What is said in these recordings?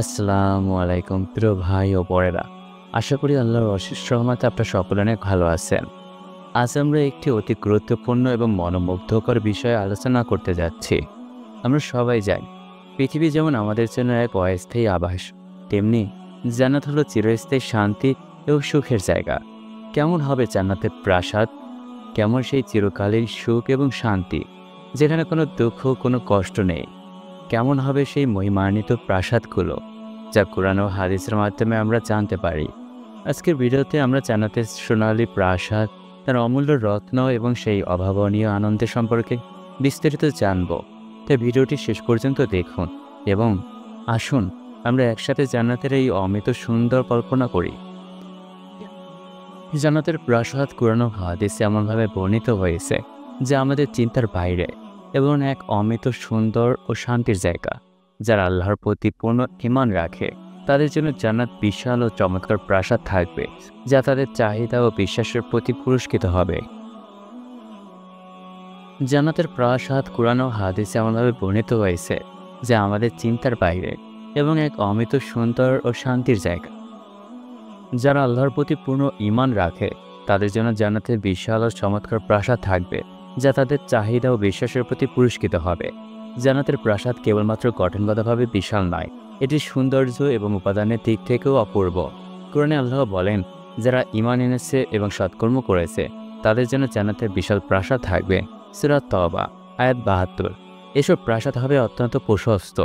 আসসালামু আলাইকুম প্রিয় ভাই ও বোনেরা। আশা করি আল্লাহর অশেষ রহমতে আপনারা সকলে অনেক ভালো আছেন। আজ আমরা একটি অতি গুরুত্বপূর্ণ এবং মনোমুগ্ধকর বিষয়ে আলোচনা করতে যাচ্ছি। আমরা সবাই জানি পৃথিবী যেমন আমাদের জন্য এক অস্থায়ী আবাস, তেমনি জান্নাত হলো চিরস্থায়ী শান্তি এবং সুখের জায়গা। কেমন হবে জান্নাতের প্রাসাদ? কেমন সেই চিরকালীন সুখ এবং শান্তি, যেখানে কোনো দুঃখ কোনো কষ্ট নেই? কেমন হবে সেই মহিমান্বিত প্রাসাদগুলো, যা কোরআন ও হাদিসের মাধ্যমে আমরা জানতে পারি? আজকের ভিডিওতে আমরা জান্নাতের সোনালী প্রাসাদ, তার অমূল্য রত্ন এবং সেই অভাবনীয় আনন্দের সম্পর্কে বিস্তারিত জানব। তাই ভিডিওটি শেষ পর্যন্ত দেখুন এবং আসুন আমরা একসাথে জান্নাতের এই অমিত সুন্দর কল্পনা করি। জান্নাতের প্রাসাদ কোরআন ও হাদিসে এমনভাবে বর্ণিত হয়েছে যা আমাদের চিন্তার বাইরে এবং এক অমিত সুন্দর ও শান্তির জায়গা। যারা আল্লাহর প্রতি পূর্ণ ঈমান রাখে তাদের জন্য জান্নাত বিশাল ও চমৎকার প্রাসাদ থাকবে, যা তাদের চাহিদা ও বিশ্বাসের প্রতি পুরস্কৃত হবে। জান্নাতের প্রাসাদ কোরআন ও হাদিসে এমনভাবে বর্ণিত হয়েছে যা আমাদের চিন্তার বাইরে এবং এক অমিত সুন্দর ও শান্তির জায়গা। যারা আল্লাহর প্রতি পূর্ণ ঈমান রাখে তাদের জন্য জান্নাতের বিশাল ও চমৎকার প্রাসাদ থাকবে, যা তাদের চাহিদা ও বিশ্বাসের প্রতি পুরস্কৃত হবে। জান্নাতের প্রাসাদ কেবলমাত্র গঠনগতভাবে বিশাল নয়, এটির সৌন্দর্য এবং উপাদানের দিক থেকেও অপূর্ব। কোরআনে আল্লাহ বলেন, যারা ঈমান এনেছে এবং সৎকর্ম করেছে তাদের জন্য জান্নাতের বিশাল প্রাসাদ থাকবে। সূরা তওবা আয়াত ৭২। এসব প্রাসাদ হবে অত্যন্ত প্রশস্ত,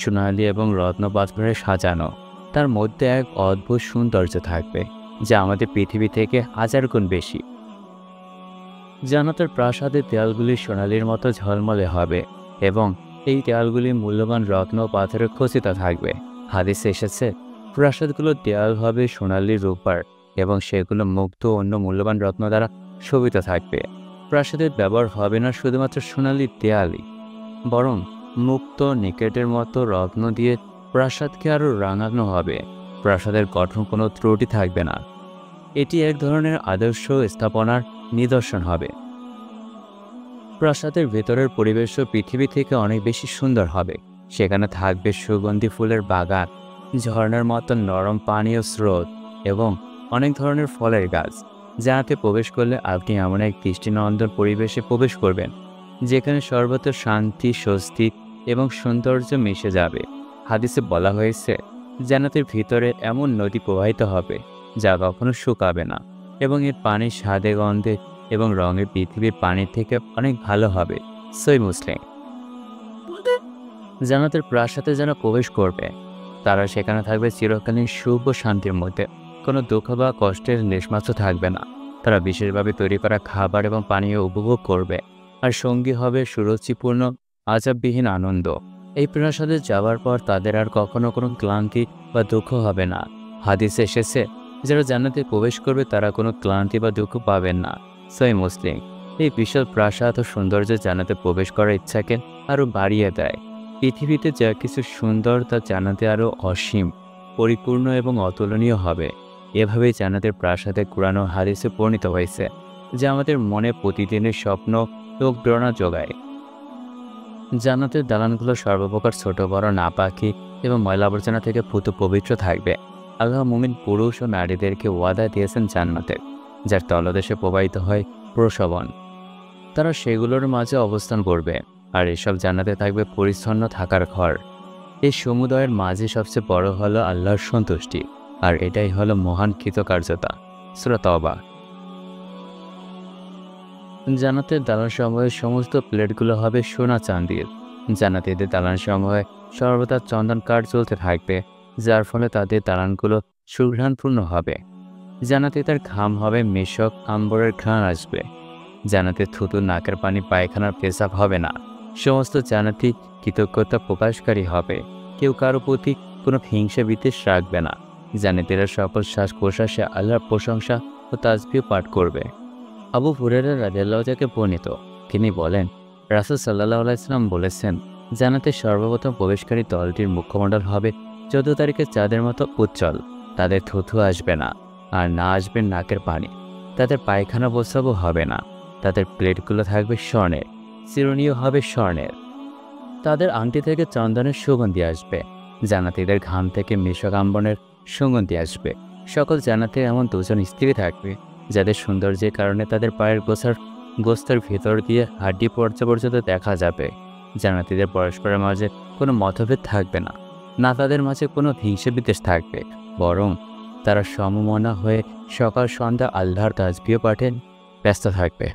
সোনালী এবং রত্নপাথরে সাজানো। তার মধ্যে এক অদ্ভুত সৌন্দর্য থাকবে যা আমাদের পৃথিবী থেকে হাজার গুণ বেশি। জান্নাতের প্রাসাদের দেয়ালগুলি সোনালির মতো ঝলমলে হবে এবং এই দেয়ালগুলি মূল্যবান রত্ন ও পাথরে খচিত থাকবে। হাদিসে এসেছে, প্রাসাদগুলোর দেয়াল হবে সোনালি রূপার এবং সেগুলো মুক্ত অন্য মূল্যবান রত্ন দ্বারা শোভিত থাকবে। প্রাসাদের ব্যবহার হবে না শুধুমাত্র সোনালি দেয়ালই, বরং মুক্ত নিকেটের মতো রত্ন দিয়ে প্রাসাদকে আরও রাঙানো হবে। প্রাসাদের গঠন কোনো ত্রুটি থাকবে না। এটি এক ধরনের আদর্শ স্থাপনার নিদর্শন হবে। প্রাসাদের ভেতরের পরিবেশও পৃথিবী থেকে অনেক বেশি সুন্দর হবে। সেখানে থাকবে সুগন্ধি ফুলের বাগান, ঝর্ণার মতো নরম পানীয় স্রোত এবং অনেক ধরনের ফলের গাছ। যাতে প্রবেশ করলে আপনি এমন এক দৃষ্টিনন্দন পরিবেশে প্রবেশ করবেন যেখানে সর্বত্র শান্তি, স্বস্তি এবং সৌন্দর্য মিশে যাবে। হাদিসে বলা হয়েছে, জান্নাতের ভিতরে এমন নদী প্রবাহিত হবে যা কখনো শুকাবে না এবং এর পানি স্বাদে, গন্ধে এবং রঙে পৃথিবীর পানির থেকে অনেক ভালো হবে। সহিহ মুসলিম। জান্নাতের প্রাসাদে যারা প্রবেশ করবে তারা সেখানে থাকবে চিরকালীন সুখ ও শান্তির মধ্যে। কোনো দুঃখ বা কষ্টের লেশমাত্র থাকবে না। তারা বিশেষভাবে তৈরি করা খাবার এবং পানীয় উপভোগ করবে, আর সঙ্গী হবে সুরুচিপূর্ণ আযাববিহীন আনন্দ। এই প্রাসাদে যাওয়ার পর তাদের আর কখনো কোনো ক্লান্তি বা দুঃখ হবে না। হাদিসে এসেছে, যারা জান্নাতে প্রবেশ করবে তারা কোনো ক্লান্তি বা দুঃখ পাবেন না। সহিহ মুসলিম। এই বিশাল প্রাসাদ ও সৌন্দর্য জান্নাতে প্রবেশ করার ইচ্ছাকে আরও বাড়িয়ে দেয়। পৃথিবীতে যা কিছু সুন্দর তা জান্নাতে আরও অসীম, পরিপূর্ণ এবং অতুলনীয় হবে। এভাবেই জান্নাতের প্রাসাদে কোরআন ও হাদিসে বর্ণিত হয়েছে, যা আমাদের মনে প্রতিদিনের স্বপ্ন ও প্রেরণা যোগায়। জান্নাতের দালানগুলো সর্বপ্রকার ছোট বড় নাপাকি এবং ময়লা আবর্জনা থেকে পুত পবিত্র থাকবে। আল্লাহ মুমিন পুরুষ ও নারীদেরকে ওয়াদা দিয়েছেন জান্নাতের, যার তলদেশে প্রবাহিত হয় প্রসবন। তারা সেগুলোর মাঝে অবস্থান করবে, আর এসব জান্নাতে থাকবে পরিচ্ছন্ন থাকার ঘর। এই সমুদয়ের মাঝে সবচেয়ে বড় হলো আল্লাহর সন্তুষ্টি, আর এটাই হলো মহান কৃতকার্যতা। সূরা তওবা। জান্নাতের দালানসমূহের সমস্ত প্লেটগুলো হবে সোনা চাঁদির। জান্নাতীদের দালানসমূহে সর্বদা চন্দন কাঠ জ্বলতে থাকবে, যার ফলে তাদের দালানগুলো সুঘ্রাণপূর্ণ হবে। জান্নাতীদের ঘাম হবে মেশক আম্বরের ঘ্রাণ আসবে। জান্নাতের থুতু, নাকের পানি, পায়খানার পেশাব হবে না। সমস্ত জান্নাতি কৃতজ্ঞতা প্রকাশকারী হবে। কেউ কারো প্রতি কোনো হিংসা বিদ্বেষ রাখবে না। জান্নাতীরা সকল শ্বাস প্রশ্বাসে আল্লাহর প্রশংসা ও তাসবিহ পাঠ করবে। আবু হুরায়রা রাদিয়াল্লাহু থেকে বর্ণিত, তিনি বলেন, রাসূল সাল্লাল্লাহু আলাইহি ওয়াসাল্লাম বলেছেন, জান্নাতের সর্বপ্রথম প্রবেশকারী দলটির মুখমণ্ডল হবে 14 তারিখের চাঁদের মতো উজ্জ্বল। তাদের থুথু আসবে না, আর না আসবে নাকের পানি। তাদের পায়খানা প্রস্রাবও হবে না। তাদের প্লেটগুলো থাকবে স্বর্ণের, চিরুনিও হবে স্বর্ণের। তাদের আংটি থেকে চন্দনের সুগন্ধি আসবে। জান্নাতীদের ঘাম থেকে মেশক আম্বরের সুগন্ধি আসবে। সকল জান্নাতের এমন দুজন স্ত্রী থাকবে যাদের সৌন্দর্যের কারণে তাদের পায়ের গোস্তের ভেতর দিয়ে হাড্ডি পর্যন্ত দেখা যাবে। জান্নাতীদের পরস্পরের মাঝে কোনো মতভেদ থাকবে না, না তাদের মাঝে কোনো হিংসা বিদ্বেষ থাকবে, বরং তারা সমমনা হয়ে সকাল সন্ধ্যা আল্লাহর তাসবিহ পাঠে ব্যস্ত থাকবে।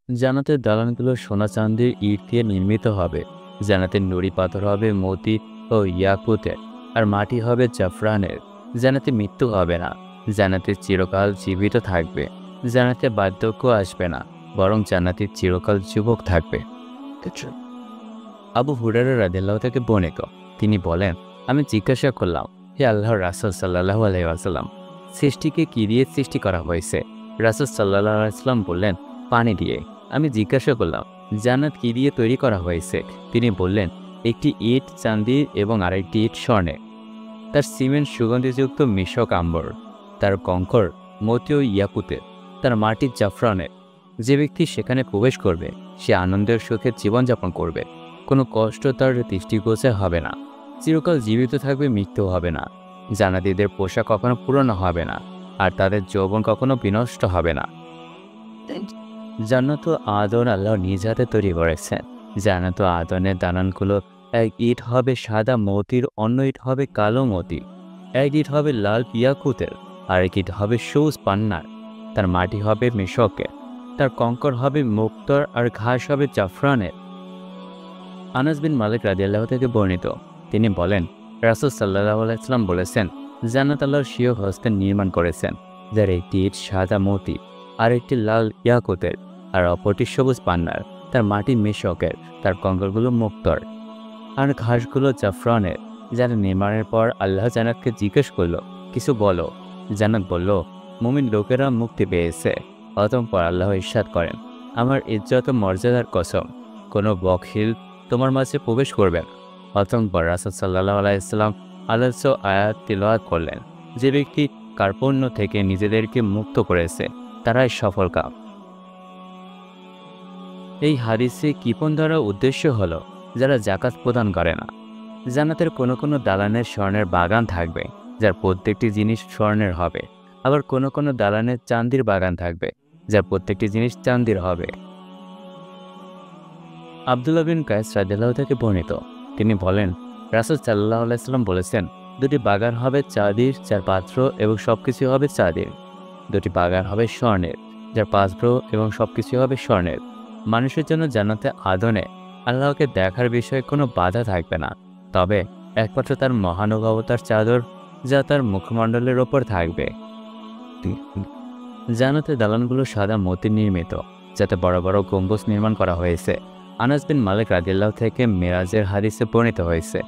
জান্নাতের দালানগুলো সোনা চাঁদির ইট দিয়ে নির্মিত হবে। জান্নাতের নুড়ি পাথর হবে মতি ও ইয়াকুতের, আর মাটি হবে জাফরানের। জান্নাতে মৃত্যু হবে না, জান্নাতে চিরকাল জীবিত থাকবে। জান্নাতে বার্ধক্য আসবে না, বরং জান্নাতে চিরকাল যুবক থাকবে। আবু হুরায়রা রাদিয়াল্লাহু থেকে বর্ণিত, তিনি বলেন, আমি জিজ্ঞাসা করলাম, হে আল্লাহর রাসূল সাল্লাল্লাহু আলাইহি ওয়াসাল্লাম, সৃষ্টিকে কি দিয়ে সৃষ্টি করা হয়েছে? রাসূল সাল্লাল্লাহু আলাইহি ওয়াসাল্লাম বললেন, পানি দিয়ে। আমি জিজ্ঞাসা করলাম, জান্নাত কি দিয়ে তৈরি করা হয়েছে? তিনি বললেন, একটি ইট চাঁদির এবং আরেকটি ইট স্বর্ণের। তার সিমেন্ট সুগন্ধিযুক্ত মিশক আম্বর, তার কঙ্কর মতি ও ইয়াকুতের, তার মাটি জাফরানের। যে ব্যক্তি সেখানে প্রবেশ করবে সে আনন্দের সুখে জীবনযাপন করবে, কোনো কষ্ট তার দৃষ্টিগোচর হবে না, চিরকাল জীবিত থাকবে, মৃত্যু হবে না। জান্নাতীদের পোশাক কখনো পুরনো হবে না, আর তাদের যৌবন কখনো বিনষ্ট হবে না। জান্নাত ও আদন আল্লাহ নিজ হাতে তৈরি করেছেন। জান্নাত ও আদনের দালানগুলো, এক ইট হবে সাদা মতির, অন্য ইট হবে কালো মতি, এক ইট হবে লাল ইয়াকুতের, আরেক ইট হবে সবুজ পান্নার। তার মাটি হবে মেশকের, তার কঙ্কর হবে মুক্তর, আর ঘাস হবে জাফরানের। আনাস বিন মালিক রাদিয়াল্লাহু থেকে বর্ণিত, তিনি বলেন, রাসূল সাল্লাল্লাহু আলাইহি ওয়াসাল্লাম বলেছেন, জান্নাত আল্লাহর স্বীয় হস্তে নির্মাণ করেছেন, যার একটি ইট সাদা মতি, আর একটি লাল ইয়াকুতের, আর অপরটি সবুজ পান্নার। তার মাটি মেশকের, তার কঙ্করগুলো মুক্তর, আর ঘাসগুলো জাফরানের। যারা নির্মাণের পর আল্লাহ জান্নাতকে জিজ্ঞেস করল, কিছু বলো। জান্নাত বলল, মুমিন লোকেরা মুক্তি পেয়েছে। অতঃপর আল্লাহ ইরশাদ করেন, আমার ইজ্জত ও মর্যাদার কসম, কোনো বখিল তোমার মাঝে প্রবেশ করবে না। অতঃপর রাসূল সাল্লাল্লাহু আলাইহি ওয়াসাল্লাম আল্লাহর আয়াত তিলাওয়াত করলেন, যে ব্যক্তি কার্পণ্য থেকে নিজেদেরকে মুক্ত করেছে তারাই সফল কাম। এই হাদিসে কৃপণ দ্বারা উদ্দেশ্য হলো যারা যাকাত প্রদান করে না। জান্নাতের কোনো কোনো দালানের স্বর্ণের বাগান থাকবে, যার প্রত্যেকটি জিনিস স্বর্ণের হবে। আবার কোনো কোনো দালানের চাঁদির বাগান থাকবে, যার প্রত্যেকটি জিনিস চাঁদির হবে। আব্দুল্লাহ বিন কায়েস রাদিয়াল্লাহু থেকে বর্ণিত, তিনি বলেন, রাসূল সাল্লাল্লাহু আলাইহি ওয়াসাল্লাম বলেছেন, দুটি বাগান হবে চাঁদির, যার পাত্র এবং সবকিছু হবে চাঁদির। দুটি বাগান হবে স্বর্ণের, যার পাত্র এবং সবকিছু হবে স্বর্ণের। মানুষের জন্য জান্নাতে আদনে আল্লাহকে দেখার বিষয়ে কোনো বাধা থাকবে না, তবে একমাত্র তার মহানুভবতার চাদর, যা তার মুখমণ্ডলের ওপর থাকবে। জান্নাতের দালানগুলো সাদা মতির নির্মিত, যাতে বড় বড় গম্বুজ নির্মাণ করা হয়েছে। আনাস বিন মালিক রাদিয়াল্লাহু থেকে মেরাজের হাদিসে বর্ণিত হয়েছে,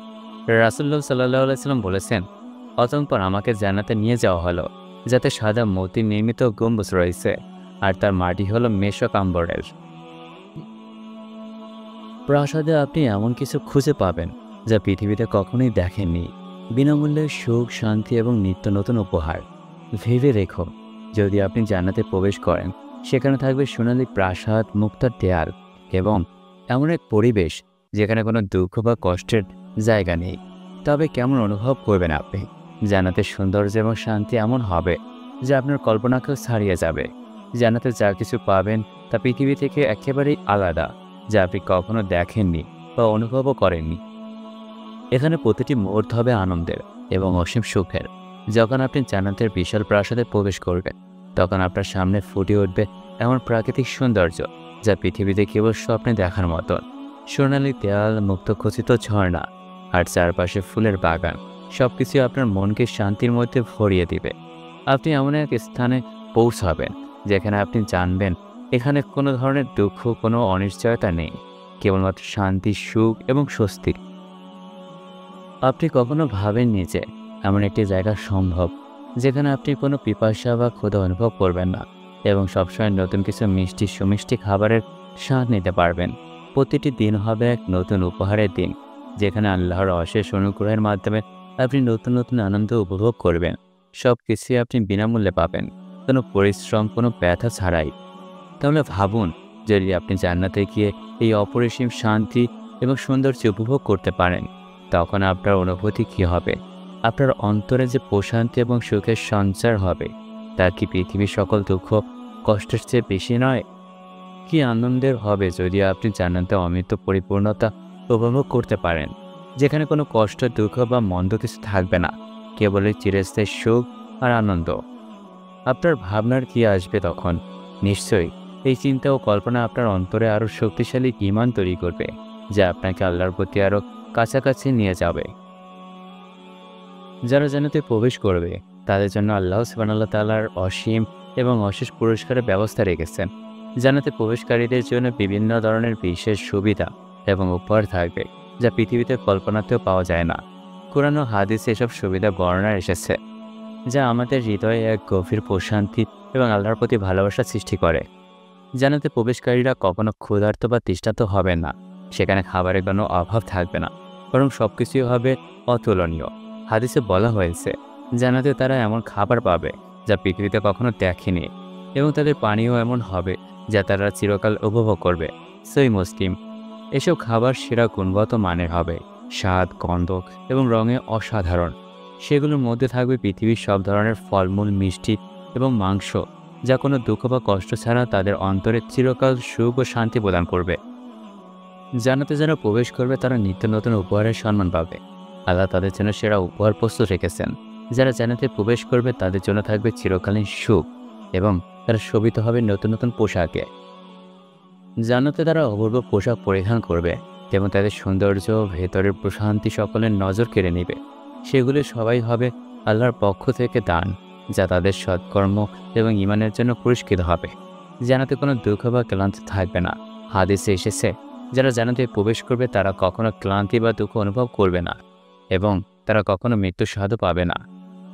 রাসূলুল্লাহ সাল্লাল্লাহু আলাইহি ওয়াসাল্লাম বলেছেন, অতঃপর আমাকে জান্নাতে নিয়ে যাওয়া হলো, যাতে সাদা মতির নির্মিত গম্বুজ রয়েছে, আর তার মাটি হলো মেশক আম্বরের। প্রাসাদে আপনি এমন কিছু খুঁজে পাবেন যা পৃথিবীতে কখনোই দেখেননি। বিনামূল্যে সুখ, শান্তি এবং নিত্য নতুন উপহার। ভেবে রেখো, যদি আপনি জান্নাতে প্রবেশ করেন, সেখানে থাকবে সোনালী প্রাসাদ, মুক্তার দেয়াল এবং এমন এক পরিবেশ যেখানে কোনো দুঃখ বা কষ্টের জায়গা নেই। তবে কেমন অনুভব করবেন আপনি? জান্নাতের সৌন্দর্য এবং শান্তি এমন হবে যা আপনার কল্পনাকেও ছাড়িয়ে যাবে। জান্নাতে যা কিছু পাবেন তা পৃথিবী থেকে একেবারেই আলাদা, যা আপনি কখনো দেখেননি বা অনুভবও করেননি। এখানে প্রতিটি মুহূর্ত হবে আনন্দের এবং অসীম সুখের। যখন আপনি জান্নাতের বিশাল প্রাসাদে প্রবেশ করবেন, তখন আপনার সামনে ফুটে উঠবে এমন প্রাকৃতিক সৌন্দর্য যা পৃথিবীতে কেবল স্বপ্নে দেখার মতন। সোনালি দেয়াল, মুক্তখচিত ঝর্ণা, আর চারপাশে ফুলের বাগান, সবকিছু আপনার মনকে শান্তির মধ্যে ভরিয়ে দিবে। আপনি এমন এক স্থানে পৌঁছাবেন যেখানে আপনি জানবেন এখানে কোনো ধরনের দুঃখ, কোনো অনিশ্চয়তা নেই, কেবলমাত্র শান্তি, সুখ এবং স্বস্তি। আপনি কখনো ভাবেননি যে এমন একটি জায়গা সম্ভব যেখানে আপনি কোনো পিপাসা বা ক্ষুধা অনুভব করবেন না এবং সবসময় নতুন কিছু মিষ্টি সুমিষ্টি খাবারের স্বাদ নিতে পারবেন। প্রতিটি দিন হবে এক নতুন উপহারের দিন, যেখানে আল্লাহর অশেষ অনুগ্রহের মাধ্যমে আপনি নতুন নতুন আনন্দ উপভোগ করবেন। সব কিছুই আপনি বিনামূল্যে পাবেন, কোনো পরিশ্রম, কোনো ব্যথা ছাড়াই। তাহলে ভাবুন, যদি আপনি জান্নাতে গিয়ে এই অপরিসীম শান্তি এবং সৌন্দর্য উপভোগ করতে পারেন, তখন আপনার অনুভূতি কী হবে? আপনার অন্তরে যে প্রশান্তি এবং সুখের সঞ্চার হবে, তা কি পৃথিবীর সকল দুঃখ কষ্টের চেয়ে বেশি নয়? কি আনন্দের হবে যদি আপনি জান্নাতে অমৃত পরিপূর্ণতা উপভোগ করতে পারেন, যেখানে কোনো কষ্ট, দুঃখ বা মন্দ কিছু থাকবে না, কেবলই চিরস্থায়ী সুখ আর আনন্দ। আপনার ভাবনার কি আসবে তখন? নিশ্চয়ই এই চিন্তা ও কল্পনা আপনার অন্তরে আরও শক্তিশালী ঈমান তৈরি করবে, যা আপনাকে আল্লাহর প্রতি আরও কাছাকাছি নিয়ে যাবে। যারা জান্নাতে প্রবেশ করবে তাদের জন্য আল্লাহ সুবহানাহু ওয়া তাআলার অসীম এবং অশেষ পুরস্কারের ব্যবস্থা রেখেছেন। জান্নাতে প্রবেশকারীদের জন্য বিভিন্ন ধরনের বিশেষ সুবিধা এবং উপহার থাকবে, যা পৃথিবীতে কল্পনাতেও পাওয়া যায় না। কুরআন ও হাদিসে এসব সুবিধা বর্ণনা এসেছে, যা আমাদের হৃদয়ে এক গভীর প্রশান্তি এবং আল্লাহর প্রতি ভালোবাসা সৃষ্টি করে। জান্নাতে প্রবেশকারীরা কখনো ক্ষুধার্ত বা তৃষ্ণার্ত হবে না। সেখানে খাবারের কোনো অভাব থাকবে না, বরং সবকিছুই হবে অতুলনীয়। হাদিসে বলা হয়েছে, জান্নাতে তারা এমন খাবার পাবে যা পৃথিবীতে কখনো দেখেনি, এবং তাদের পানীয় এমন হবে যা তারা চিরকাল উপভোগ করবে। সহিহ মুসলিম। এসব খাবার সেরা গুণগত মানের হবে, স্বাদ, গন্ধ এবং রঙে অসাধারণ। সেগুলোর মধ্যে থাকবে পৃথিবীর সব ধরনের ফলমূল, মিষ্টি এবং মাংস, যা কোনো দুঃখ বা কষ্ট ছাড়া তাদের অন্তরে চিরকাল সুখ ও শান্তি প্রদান করবে। জান্নাতে যারা প্রবেশ করবে তারা নিত্য নতুন উপহারের সম্মান পাবে। আল্লাহ তাদের জন্য সেরা উপহার প্রস্তুত রেখেছেন। যারা জান্নাতে প্রবেশ করবে তাদের জন্য থাকবে চিরকালীন সুখ, এবং তারা শোভিত হবে নতুন নতুন পোশাকে। জান্নাতে তারা অপূর্ব পোশাক পরিধান করবে এবং তাদের সৌন্দর্য, ভেতরের প্রশান্তি সকলের নজর কেড়ে নেবে। সেগুলি সবাই হবে আল্লাহর পক্ষ থেকে দান, যা তাদের সৎকর্ম এবং ঈমানের জন্য পুরস্কৃত হবে। জান্নাতে কোনো দুঃখ বা ক্লান্তি থাকবে না। হাদিসে এসেছে, যারা জান্নাতে প্রবেশ করবে তারা কখনো ক্লান্তি বা দুঃখ অনুভব করবে না, এবং তারা কখনো মৃত্যুর স্বাদও পাবে না।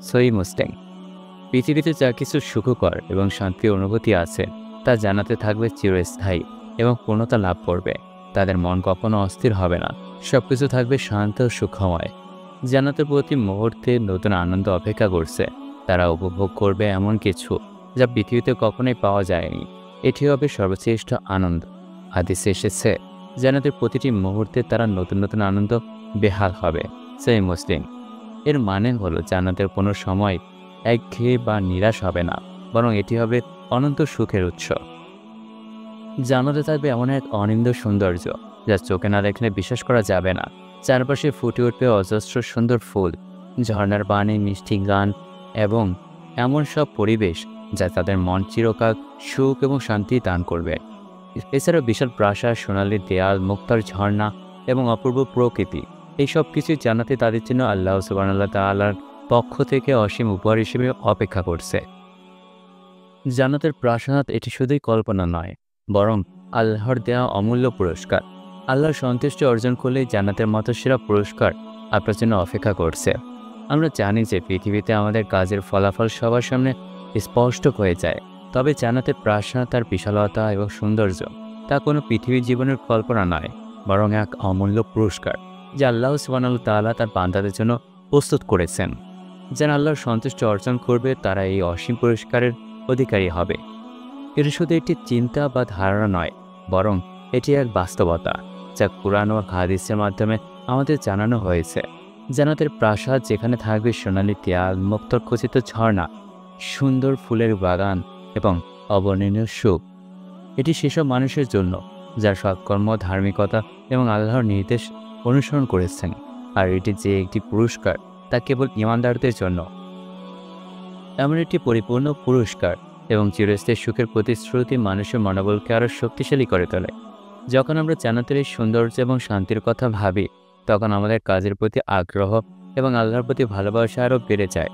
সহিহ মুসলিম। পৃথিবীতে যা কিছু সুখকর এবং শান্তির অনুভূতি আছে, তা জান্নাতে থাকবে চিরস্থায়ী এবং পূর্ণতা লাভ করবে। তাদের মন কখনো অস্থির হবে না, সবকিছু থাকবে শান্ত ও সুখময়। জান্নাতের প্রতি মুহূর্তে নতুন আনন্দ অপেক্ষা করছে। তারা উপভোগ করবে এমন কিছু যা পৃথিবীতে কখনোই পাওয়া যায়নি। এটি হবে সর্বশ্রেষ্ঠ আনন্দ। হাদিসে এসেছে, জান্নাতের প্রতিটি মুহূর্তে তারা নতুন নতুন আনন্দ বেহাল হবে। সহিহ মুসলিম। এর মানে হলো জান্নাতের কোনো সময় একঘেয়ে বা নিরাশ হবে না, বরং এটি হবে অনন্ত সুখের উৎস। জান্নাতে থাকবে এমন এক অনিন্দ্য সৌন্দর্য, যা চোখে না দেখলে বিশ্বাস করা যাবে না। চারপাশে ফুটে উঠবে অজস্র সুন্দর ফুল, ঝর্ণার পানি, মিষ্টি গান এবং এমন সব পরিবেশ যা তাদের মন চিরকাল সুখ এবং শান্তি দান করবে। এছাড়াও বিশাল প্রাসাদ, সোনালী দেয়াল, মুক্তার ঝর্ণা এবং অপূর্ব প্রকৃতি, এই সব কিছুই জান্নাতে তাদের জন্য আল্লাহ সুবহানাহু ওয়া তাআলার পক্ষ থেকে অসীম উপহার হিসেবে অপেক্ষা করছে। জান্নাতের প্রাসাদ এটি শুধুই কল্পনা নয়, বরং আল্লাহর দেওয়া অমূল্য পুরস্কার। আল্লাহর সন্তুষ্টি অর্জন করলেই জান্নাতের মতো সেরা পুরস্কার আপনার জন্য অপেক্ষা করছে। আমরা জানি যে পৃথিবীতে আমাদের কাজের ফলাফল সবার সামনে স্পষ্ট হয়ে যায়, তবে জান্নাতের প্রাসাদ, তার বিশালতা এবং সৌন্দর্য, তা কোনো পৃথিবীর জীবনের কল্পনা নয়, বরং এক অমূল্য পুরস্কার যা আল্লাহ সুবহানাহু ওয়া তাআলা তার বান্দাদের জন্য প্রস্তুত করেছেন। যারা আল্লাহর সন্তুষ্টি অর্জন করবে তারা এই অসীম পুরস্কারের অধিকারী হবে। এটি শুধু একটি চিন্তা বা ধারণা নয়, বরং এটি এক বাস্তবতা যা কুরআন ও হাদিসের মাধ্যমে আমাদের জানানো হয়েছে। জান্নাতের প্রাসাদ, যেখানে থাকবে সোনালী দেয়াল, মুক্তোর খচিত ঝর্ণা, সুন্দর ফুলের বাগান এবং অবর্ণনীয় সুখ, এটি সেসব মানুষের জন্য যার সৎকর্ম, ধার্মিকতা এবং আল্লাহর নির্দেশ অনুসরণ করেছেন। আর এটি যে একটি পুরস্কার, তা কেবল ঈমানদারদের জন্য। এমন একটি পরিপূর্ণ পুরস্কার এবং চিরস্থায়ী সুখের প্রতিশ্রুতি মানুষের মনোবলকে আরও শক্তিশালী করে তোলে। যখন আমরা জান্নাতের এই সৌন্দর্য এবং শান্তির কথা ভাবি, তখন আমাদের কাজের প্রতি আগ্রহ এবং আল্লাহর প্রতি ভালোবাসা আরও বেড়ে যায়।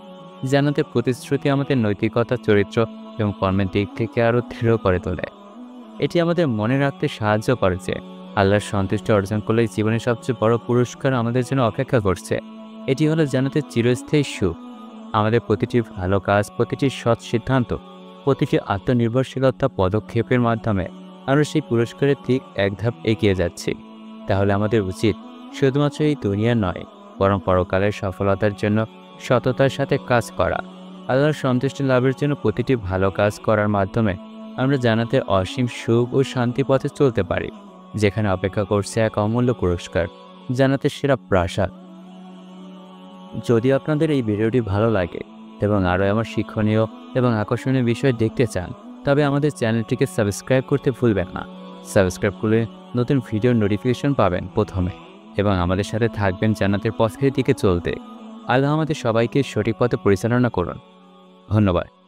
জান্নাতের প্রতিশ্রুতি আমাদের নৈতিকতা, চরিত্র এবং কর্মের দিক থেকে আরও দৃঢ় করে তোলে। এটি আমাদের মনে রাখতে সাহায্য করে যে আল্লাহর সন্তুষ্টি অর্জন করলেই জীবনের সবচেয়ে বড় পুরস্কার আমাদের জন্য অপেক্ষা করছে। এটি হলো জান্নাতের চিরস্থায়ী সুখ। আমাদের প্রতিটি ভালো কাজ, প্রতিটি সৎ সিদ্ধান্ত, প্রতিটি আত্মনির্ভরশীলতা পদক্ষেপের মাধ্যমে আমরা সেই পুরস্কারের ঠিক এক ধাপ এগিয়ে যাচ্ছি। তাহলে আমাদের উচিত শুধুমাত্র এই দুনিয়া নয়, বরং পরকালের সফলতার জন্য সততার সাথে কাজ করা। আল্লাহর সন্তুষ্টি লাভের জন্য প্রতিটি ভালো কাজ করার মাধ্যমে আমরা জান্নাতের অসীম সুখ ও শান্তি পথে চলতে পারি, যেখানে অপেক্ষা করছে এক অমূল্য পুরস্কার, জান্নাতের সেরা প্রাসাদ যদি আপনাদের এই ভিডিওটি ভালো লাগে এবং আরও আমার শিক্ষণীয় এবং আকর্ষণীয় বিষয় দেখতে চান, তবে আমাদের চ্যানেলটিকে সাবস্ক্রাইব করতে ভুলবেন না। সাবস্ক্রাইব করলে নতুন ভিডিওর নোটিফিকেশন পাবেন প্রথমে এবং আমাদের সাথে থাকবেন জান্নাতের পথের দিকে চলতে। আল্লাহ আমাদের সবাইকে সঠিক পথে পরিচালনা করুন। ধন্যবাদ।